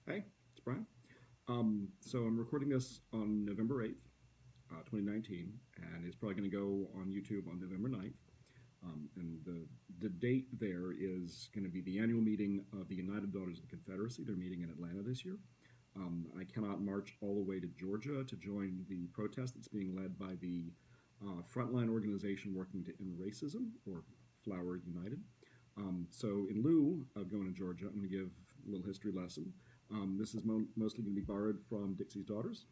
Hey, it's Brian. So I'm recording this on November 8th, 2019, and it's probably going to go on YouTube on November 9th. And the date there is going to be the annual meeting of the United Daughters of the Confederacy. They're meeting in Atlanta this year. I cannot march all the way to Georgia to join the protest that's being led by the frontline organization working to end racism, or Flower United. So in lieu of going to Georgia, I'm going to give a little history lesson. This is mostly going to be borrowed from Dixie's Daughters.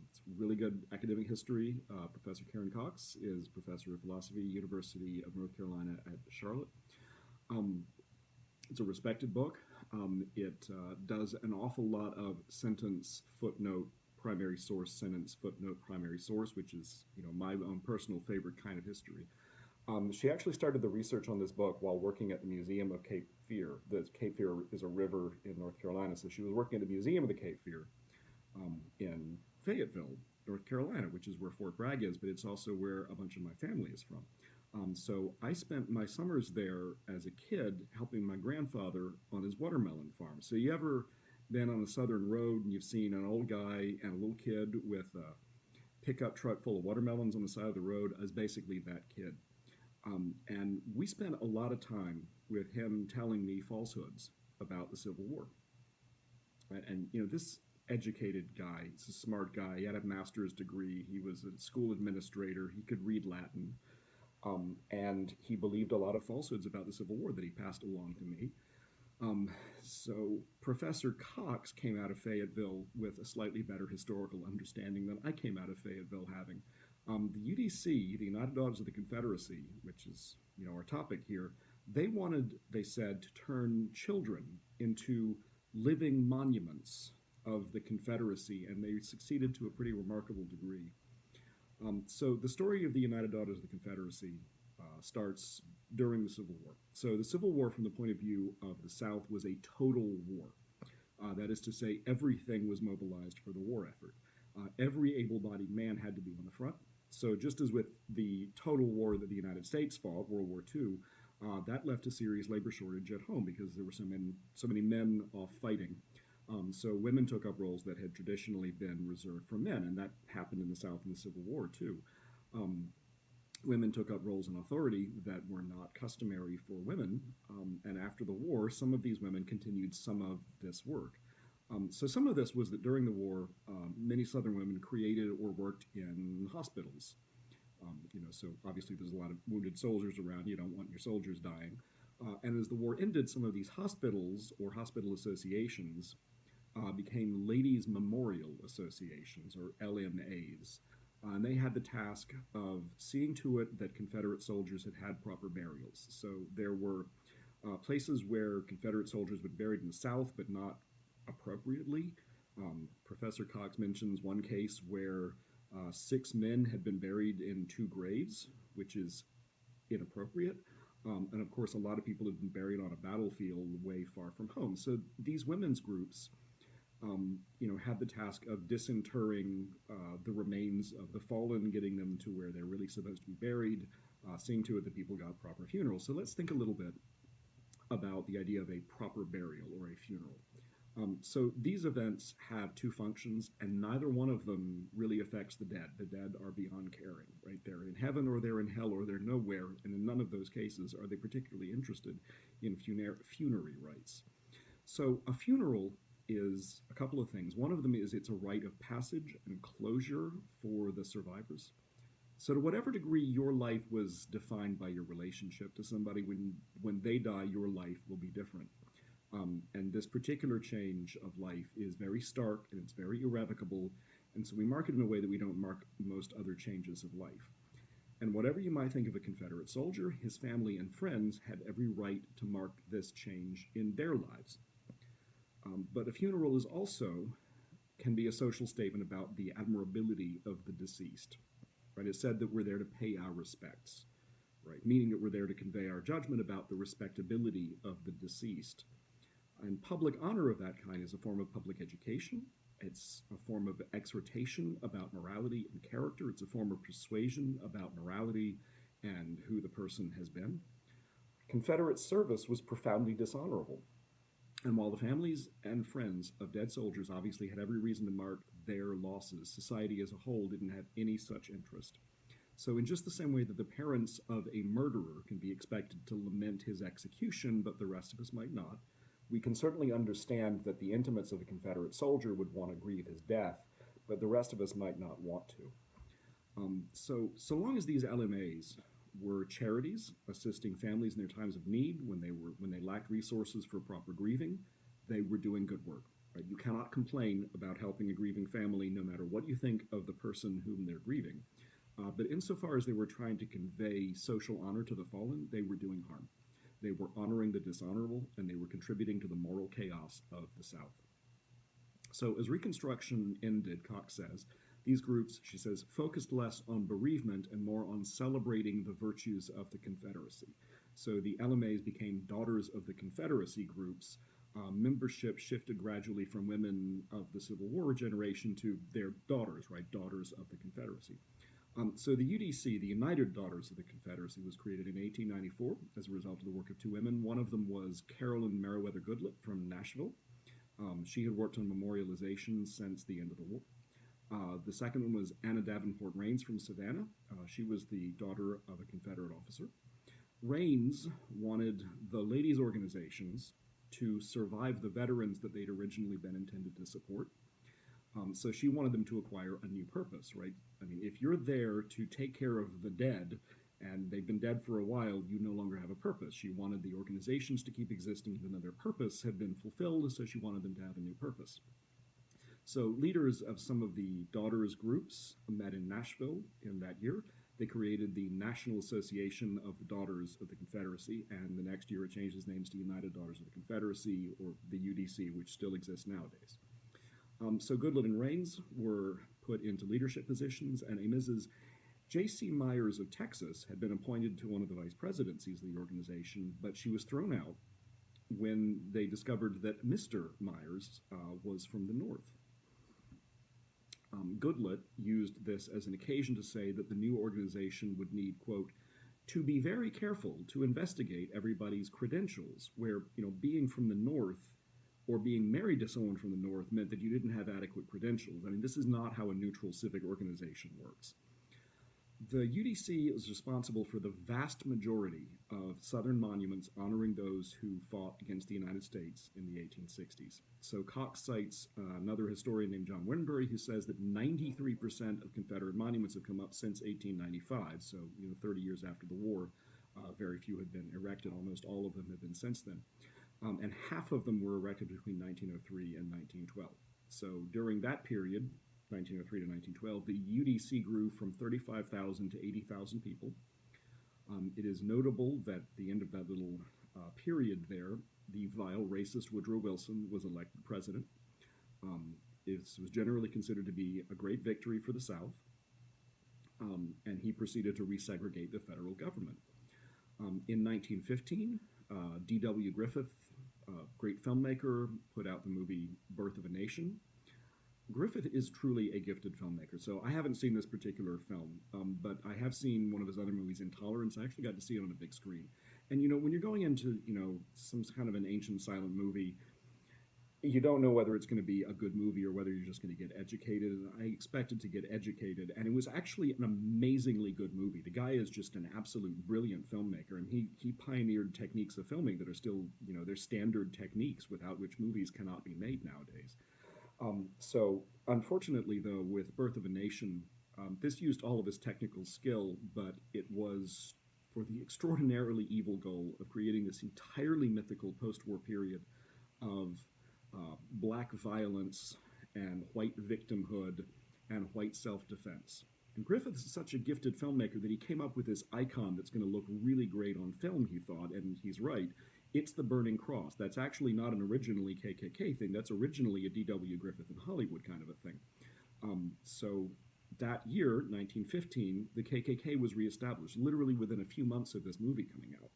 It's really good academic history. Professor Karen Cox is professor of philosophy, University of North Carolina at Charlotte. Um, it's a respected book. It does an awful lot of sentence, footnote, primary source, sentence, footnote, primary source, which is my own personal favorite kind of history. She actually started the research on this book while working at the Museum of Cape Fear. The Cape Fear is a river in North Carolina, so she was working at the Museum of the Cape Fear in Fayetteville, North Carolina, which is where Fort Bragg is, but it's also where a bunch of my family is from. So I spent my summers there as a kid helping my grandfather on his watermelon farm. So you ever been on a southern road and you've seen an old guy and a little kid with a pickup truck full of watermelons on the side of the road? I was basically that kid. And we spent a lot of time with him telling me falsehoods about the Civil War. Right? And this educated guy, he's a smart guy. He had a master's degree. He was a school administrator. He could read Latin, and he believed a lot of falsehoods about the Civil War that he passed along to me. So Professor Cox came out of Fayetteville with a slightly better historical understanding than I came out of Fayetteville having. The UDC, the United Daughters of the Confederacy, which is our topic here, they said, to turn children into living monuments of the Confederacy, and they succeeded to a pretty remarkable degree. So the story of the United Daughters of the Confederacy starts during the Civil War. So the Civil War, from the point of view of the South, was a total war. That is to say, everything was mobilized for the war effort. Every able-bodied man had to be on the front. So just as with the total war that the United States fought, World War II, that left a serious labor shortage at home because there were so many men off fighting. So women took up roles that had traditionally been reserved for men, and that happened in the South in the Civil War too. Women took up roles in authority that were not customary for women, and after the war, some of these women continued some of this work. So some of this was that during the war, many Southern women created or worked in hospitals. So obviously there's a lot of wounded soldiers around. You don't want your soldiers dying. And as the war ended, some of these hospitals or hospital associations became Ladies' Memorial Associations, or LMAs. And they had the task of seeing to it that Confederate soldiers had proper burials. So there were places where Confederate soldiers were buried in the South, but not appropriately. Professor Cox mentions one case where 6 men had been buried in 2 graves, which is inappropriate. And of course, a lot of people had been buried on a battlefield way far from home. So these women's groups, had the task of disinterring the remains of the fallen, getting them to where they're really supposed to be buried, seeing to it that people got proper funerals. So let's think a little bit about the idea of a proper burial or a funeral. So these events have two functions, and neither one of them really affects the dead. The dead are beyond caring, right? They're in heaven or they're in hell or they're nowhere, and in none of those cases are they particularly interested in funerary rites. So a funeral is a couple of things. One of them is it's a rite of passage and closure for the survivors. So to whatever degree your life was defined by your relationship to somebody, when they die, your life will be different. And this particular change of life is very stark and it's very irrevocable. And so we mark it in a way that we don't mark most other changes of life. And whatever you might think of a Confederate soldier, his family and friends had every right to mark this change in their lives. But a funeral is also can be a social statement about the admirability of the deceased. Right? It's said that we're there to pay our respects, right? Meaning that we're there to convey our judgment about the respectability of the deceased. And public honor of that kind is a form of public education. It's a form of exhortation about morality and character. It's a form of persuasion about morality and who the person has been. Confederate service was profoundly dishonorable. And while the families and friends of dead soldiers obviously had every reason to mark their losses, society as a whole didn't have any such interest. So, in just the same way that the parents of a murderer can be expected to lament his execution, but the rest of us might not, we can certainly understand that the intimates of a Confederate soldier would want to grieve his death, but the rest of us might not want to. So long as these LMAs were charities assisting families in their times of need when they lacked resources for proper grieving, they were doing good work. Right? You cannot complain about helping a grieving family, no matter what you think of the person whom they're grieving. But insofar as they were trying to convey social honor to the fallen, they were doing harm. They were honoring the dishonorable, and they were contributing to the moral chaos of the South. So as Reconstruction ended, Cox says, these groups, she says, focused less on bereavement and more on celebrating the virtues of the Confederacy. So the LMAs became Daughters of the Confederacy groups. Membership shifted gradually from women of the Civil War generation to their daughters, right? Daughters of the Confederacy. So the UDC, the United Daughters of the Confederacy, was created in 1894 as a result of the work of two women. One of them was Carolyn Meriwether Goodlett from Nashville. She had worked on memorialization since the end of the war. The second one was Anna Davenport Rains from Savannah. She was the daughter of a Confederate officer. Rains wanted the ladies' organizations to survive the veterans that they'd originally been intended to support. So she wanted them to acquire a new purpose, right? I mean, if you're there to take care of the dead and they've been dead for a while, you no longer have a purpose. She wanted the organizations to keep existing even though their purpose had been fulfilled, so she wanted them to have a new purpose. So leaders of some of the daughters groups met in Nashville in that year. They created the National Association of the Daughters of the Confederacy, and the next year it changed its names to United Daughters of the Confederacy, or the UDC, which still exists nowadays. So Goodlett and Rains were put into leadership positions, and a Mrs. J.C. Myers of Texas had been appointed to one of the vice presidencies of the organization, but she was thrown out when they discovered that Mr. Myers was from the North. Goodlett used this as an occasion to say that the new organization would need, quote, to be very careful to investigate everybody's credentials, where, being from the North or being married to someone from the North meant that you didn't have adequate credentials. I mean, this is not how a neutral civic organization works. The UDC is responsible for the vast majority of Southern monuments honoring those who fought against the United States in the 1860s. So Cox cites another historian named John Wittenberry, who says that 93% of Confederate monuments have come up since 1895, so 30 years after the war. Very few had been erected. Almost all of them have been since then. And half of them were erected between 1903 and 1912. So during that period, 1903 to 1912, the UDC grew from 35,000 to 80,000 people. It is notable that at the end of that little period there, the vile racist Woodrow Wilson was elected president. It was generally considered to be a great victory for the South, and he proceeded to resegregate the federal government. In 1915, D.W. Griffith, great filmmaker, put out the movie Birth of a Nation. Griffith is truly a gifted filmmaker. So I haven't seen this particular film, but I have seen one of his other movies, Intolerance. I actually got to see it on a big screen. And, when you're going into, some kind of an ancient silent movie, you don't know whether it's going to be a good movie or whether you're just going to get educated. And I expected to get educated, and it was actually an amazingly good movie. The guy is just an absolute brilliant filmmaker, and he pioneered techniques of filming that are still, they're standard techniques without which movies cannot be made nowadays. So unfortunately, though, with Birth of a Nation, this used all of his technical skill, but it was for the extraordinarily evil goal of creating this entirely mythical post-war period of black violence and white victimhood and white self-defense. And Griffith is such a gifted filmmaker that he came up with this icon that's going to look really great on film, he thought, and he's right. It's the Burning Cross. That's actually not an originally KKK thing. That's originally a D.W. Griffith in Hollywood kind of a thing. So that year, 1915, the KKK was reestablished, literally within a few months of this movie coming out.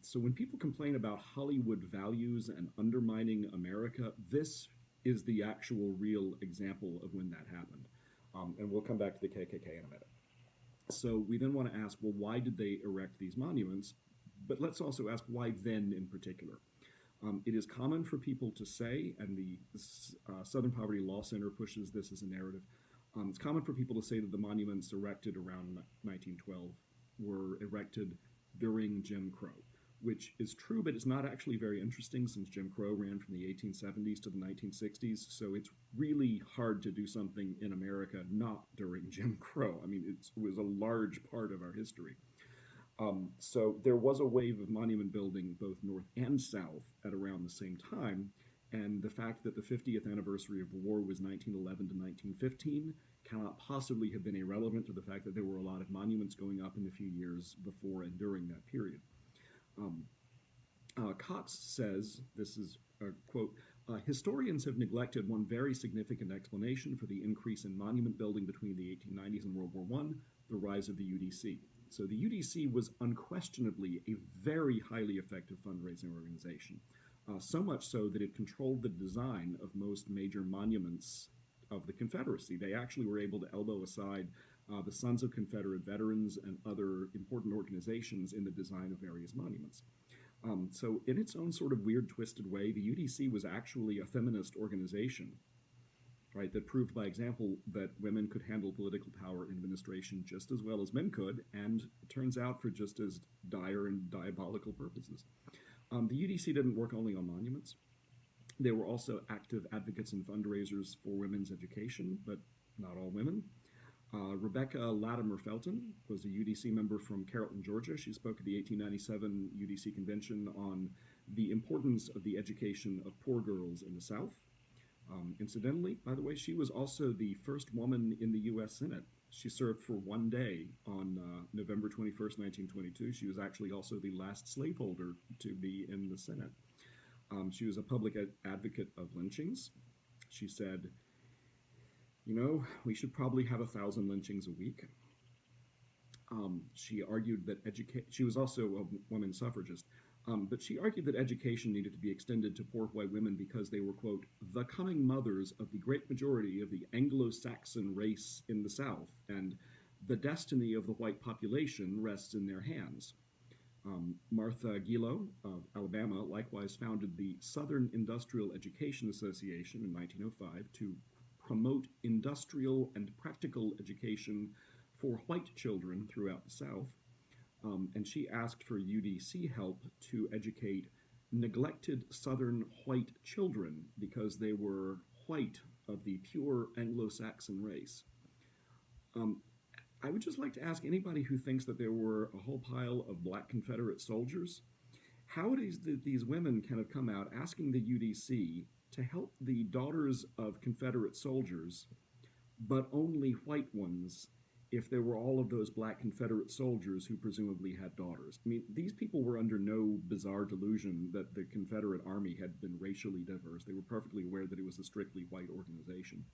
So when people complain about Hollywood values and undermining America, this is the actual real example of when that happened. And we'll come back to the KKK in a minute. So we then want to ask, well, why did they erect these monuments? But let's also ask why then in particular. It is common for people to say, and the Southern Poverty Law Center pushes this as a narrative. It's common for people to say that the monuments erected around 1912 were erected during Jim Crow, which is true, but it's not actually very interesting since Jim Crow ran from the 1870s to the 1960s. So it's really hard to do something in America not during Jim Crow. I mean, it was a large part of our history. So there was a wave of monument building both north and south at around the same time. And the fact that the 50th anniversary of the war was 1911 to 1915 cannot possibly have been irrelevant to the fact that there were a lot of monuments going up in the few years before and during that period. Cox says, this is a quote, historians have neglected one very significant explanation for the increase in monument building between the 1890s and World War I, the rise of the UDC. So the UDC was unquestionably a very highly effective fundraising organization, so much so that it controlled the design of most major monuments of the Confederacy. They actually were able to elbow aside the Sons of Confederate Veterans and other important organizations in the design of various monuments. So in its own sort of weird, twisted way, the UDC was actually a feminist organization, right, that proved by example that women could handle political power and administration just as well as men could, and it turns out for just as dire and diabolical purposes. The UDC didn't work only on monuments. They were also active advocates and fundraisers for women's education, but not all women. Rebecca Latimer Felton was a UDC member from Carrollton, Georgia. She spoke at the 1897 UDC convention on the importance of the education of poor girls in the South. Incidentally, by the way, she was also the first woman in the U.S. Senate. She served for one day on November 21st, 1922. She was actually also the last slaveholder to be in the Senate. She was a public advocate of lynchings. She said, you know, we should probably have 1,000 lynchings a week. She argued that she was also a woman suffragist, but she argued that education needed to be extended to poor white women because they were, quote, the coming mothers of the great majority of the Anglo-Saxon race in the South, and the destiny of the white population rests in their hands. Martha Gillow of Alabama likewise founded the Southern Industrial Education Association in 1905 to promote industrial and practical education for white children throughout the South. And she asked for UDC help to educate neglected Southern white children because they were white of the pure Anglo-Saxon race. I would just like to ask anybody who thinks that there were a whole pile of black Confederate soldiers, how it is that these women kind of come out asking the UDC to help the daughters of Confederate soldiers, but only white ones, if there were all of those black Confederate soldiers who presumably had daughters. I mean, these people were under no bizarre delusion that the Confederate Army had been racially diverse. They were perfectly aware that it was a strictly white organization.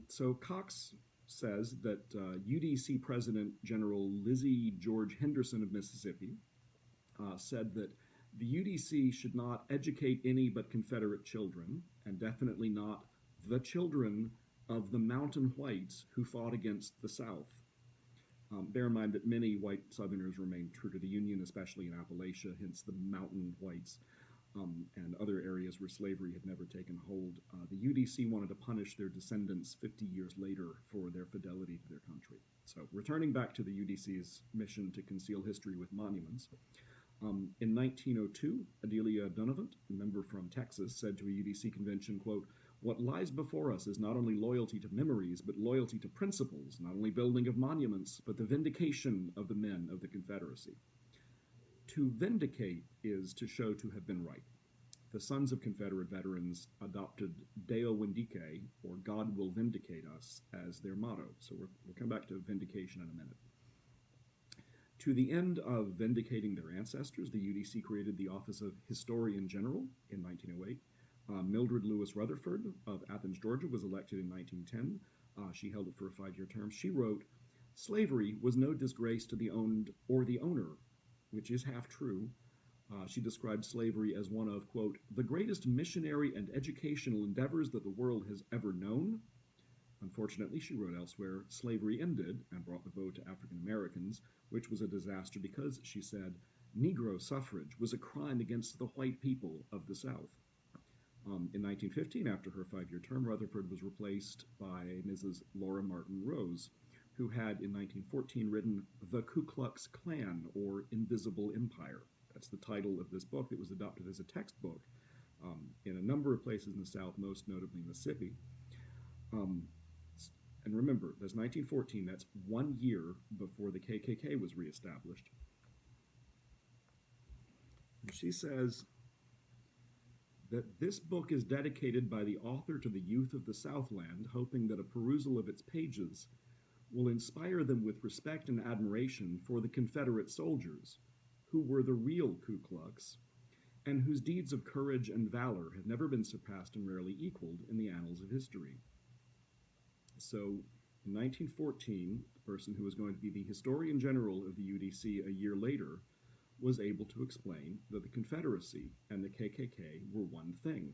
So Cox says that UDC President General Lizzie George Henderson of Mississippi said that the UDC should not educate any but Confederate children, and definitely not the children of the mountain whites who fought against the South. Bear in mind that many white Southerners remained true to the Union, especially in Appalachia, hence the mountain whites and other areas where slavery had never taken hold. The UDC wanted to punish their descendants 50 years later for their fidelity to their country. So returning back to the UDC's mission to conceal history with monuments, in 1902, Adelia Donovan, a member from Texas, said to a UDC convention, quote, what lies before us is not only loyalty to memories, but loyalty to principles, not only building of monuments, but the vindication of the men of the Confederacy. To vindicate is to show to have been right. The Sons of Confederate Veterans adopted Deo Vindice, or God will vindicate us, as their motto. So we'll come back to vindication in a minute. To the end of vindicating their ancestors, the UDC created the Office of Historian General in 1908. Mildred Lewis Rutherford of Athens, Georgia, was elected in 1910. She held it for a 5-year term. She wrote, slavery was no disgrace to the owned or the owner, which is half true. She described slavery as one of, quote, the greatest missionary and educational endeavors that the world has ever known. Unfortunately, she wrote elsewhere, slavery ended and brought the vote to African Americans, which was a disaster because, she said, Negro suffrage was a crime against the white people of the South. In 1915, after her 5-year term, Rutherford was replaced by Mrs. Laura Martin Rose, who had in 1914 written The Ku Klux Klan, or Invisible Empire. That's the title of this book that was adopted as a textbook in a number of places in the South, most notably Mississippi. Um, and remember, that's 1914, that's 1 year before the KKK was reestablished. And she says that this book is dedicated by the author to the youth of the Southland, hoping that a perusal of its pages will inspire them with respect and admiration for the Confederate soldiers, who were the real Ku Klux, and whose deeds of courage and valor have never been surpassed and rarely equaled in the annals of history. So, in 1914, the person who was going to be the Historian General of the UDC a year later was able to explain that the Confederacy and the KKK were one thing.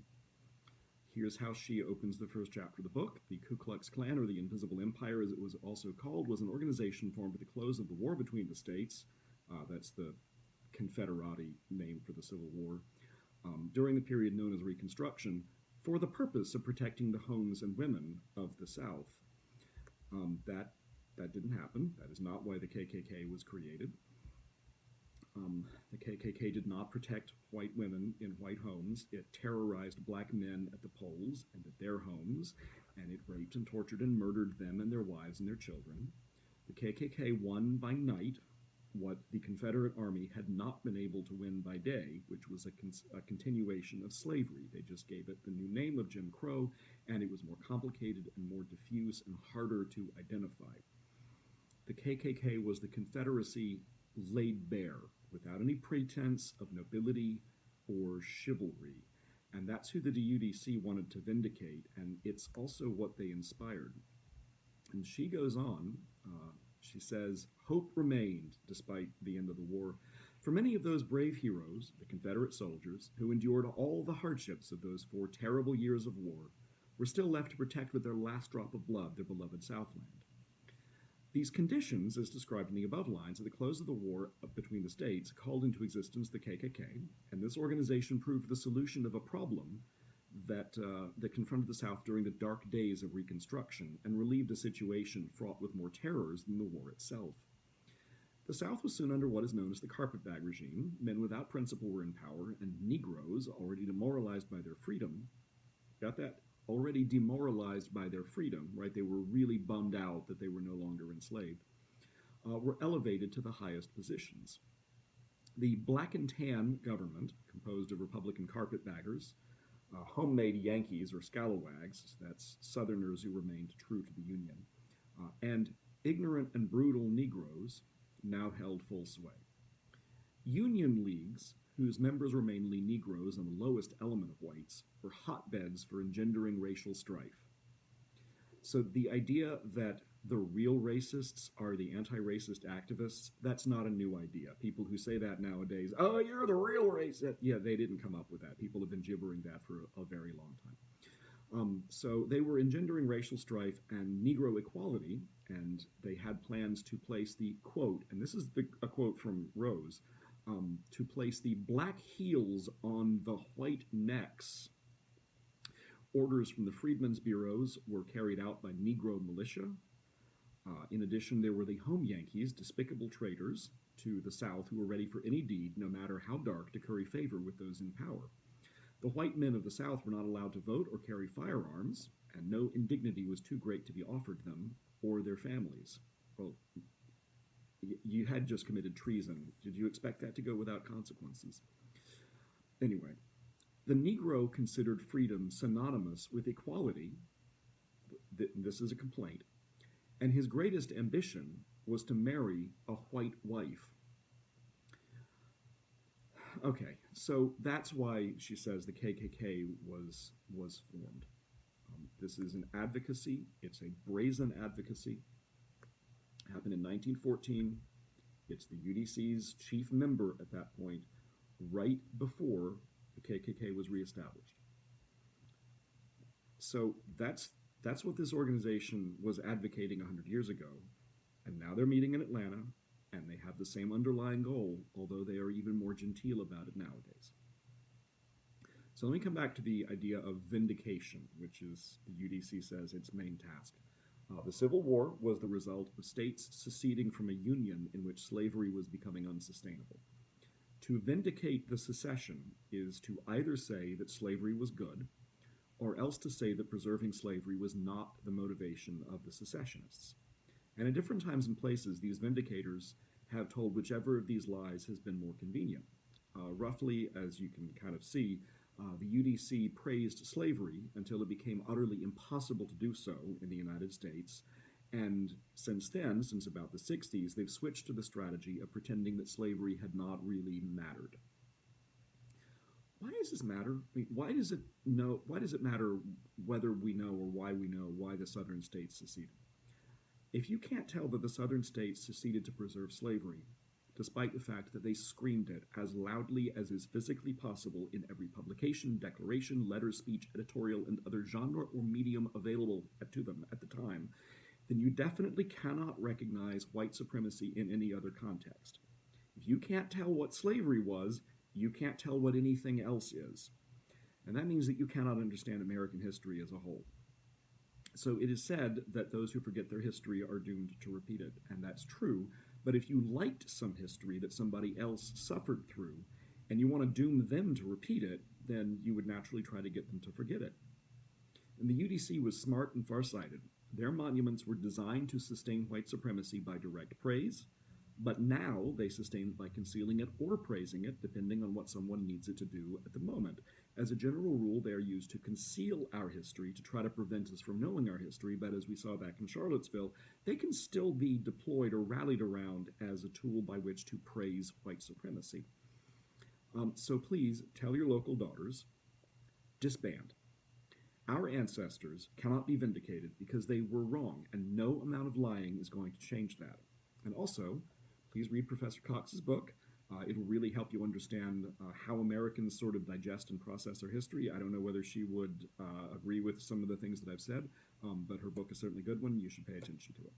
Here's how she opens the first chapter of the book. The Ku Klux Klan, or the Invisible Empire as it was also called, was an organization formed at the close of the war between the states. That's the Confederati name for the Civil War. During the period known as Reconstruction, for the purpose of protecting the homes and women of the South. That didn't happen. That is not why the KKK was created. The KKK did not protect white women in white homes. It terrorized black men at the polls and at their homes, and it raped and tortured and murdered them and their wives and their children. The KKK won by night what the Confederate Army had not been able to win by day, which was a continuation of slavery. They just gave it the new name of Jim Crow, and it was more complicated and more diffuse and harder to identify. The KKK was the Confederacy laid bare, without any pretense of nobility or chivalry. And that's who the UDC wanted to vindicate, and it's also what they inspired. And she goes on, she says, hope remained despite the end of the war. For many of those brave heroes, the Confederate soldiers, who endured all the hardships of those 4 terrible years of war, were still left to protect with their last drop of blood their beloved Southland. These conditions, as described in the above lines, at the close of the war between the states, called into existence the KKK, and this organization proved the solution of a problem that confronted the South during the dark days of Reconstruction and relieved a situation fraught with more terrors than the war itself. The South was soon under what is known as the carpetbag regime. Men without principle were in power, and Negroes, already demoralized by their freedom, got that? Already demoralized by their freedom, right? They were really bummed out that they were no longer enslaved, were elevated to the highest positions. The black and tan government, composed of Republican carpetbaggers, homemade Yankees or scalawags, that's Southerners who remained true to the Union, and ignorant and brutal Negroes, now held full sway. Union leagues, whose members were mainly Negroes and the lowest element of whites, were hotbeds for engendering racial strife. So the idea that the real racists are the anti-racist activists, that's not a new idea. People who say that nowadays, oh, you're the real racist. Yeah, they didn't come up with that. People have been gibbering that for a very long time. So they were engendering racial strife and Negro equality, and they had plans to place the, quote, and this is a quote from Rose, to place the black heels on the white necks. Orders from the Freedmen's Bureaus were carried out by Negro militia. In addition, there were the home Yankees, despicable traitors to the South who were ready for any deed, no matter how dark, to curry favor with those in power. The white men of the South were not allowed to vote or carry firearms, and no indignity was too great to be offered them or their families. Well, you had just committed treason. Did you expect that to go without consequences? Anyway, the Negro considered freedom synonymous with equality. This is a complaint. And his greatest ambition was to marry a white wife. Okay, so that's why she says the KKK was formed. This is an advocacy. It's a brazen advocacy. It happened in 1914. It's the UDC's chief member at that point, right before the KKK was reestablished. So that's what this organization was advocating 100 years ago. And now they're meeting in Atlanta. and they have the same underlying goal, although they are even more genteel about it nowadays. So let me come back to the idea of vindication, which is the UDC says its main task. The Civil War was the result of states seceding from a union in which slavery was becoming unsustainable. To vindicate the secession is to either say that slavery was good, or else to say that preserving slavery was not the motivation of the secessionists. And at different times and places, these vindicators have told whichever of these lies has been more convenient. Roughly, as you can kind of see, the UDC praised slavery until it became utterly impossible to do so in the United States. And since then, since about the 60s, they've switched to the strategy of pretending that slavery had not really mattered. Why does this matter? I mean, why does it matter whether we know or why we know why the southern states seceded? If you can't tell that the southern states seceded to preserve slavery, despite the fact that they screamed it as loudly as is physically possible in every publication, declaration, letter, speech, editorial, and other genre or medium available to them at the time, then you definitely cannot recognize white supremacy in any other context. If you can't tell what slavery was, you can't tell what anything else is. And that means that you cannot understand American history as a whole. So it is said that those who forget their history are doomed to repeat it, and that's true. But if you liked some history that somebody else suffered through, and you want to doom them to repeat it, then you would naturally try to get them to forget it. And the UDC was smart and farsighted. Their monuments were designed to sustain white supremacy by direct praise, but now they sustain it by concealing it or praising it, depending on what someone needs it to do at the moment. As a general rule, they are used to conceal our history, to try to prevent us from knowing our history, but as we saw back in Charlottesville, they can still be deployed or rallied around as a tool by which to praise white supremacy. So please tell your local daughters, disband. Our ancestors cannot be vindicated because they were wrong, and no amount of lying is going to change that. And also, please read Professor Cox's book. It'll really help you understand how Americans sort of digest and process our history. I don't know whether she would agree with some of the things that I've said, but her book is certainly a good one. You should pay attention to it.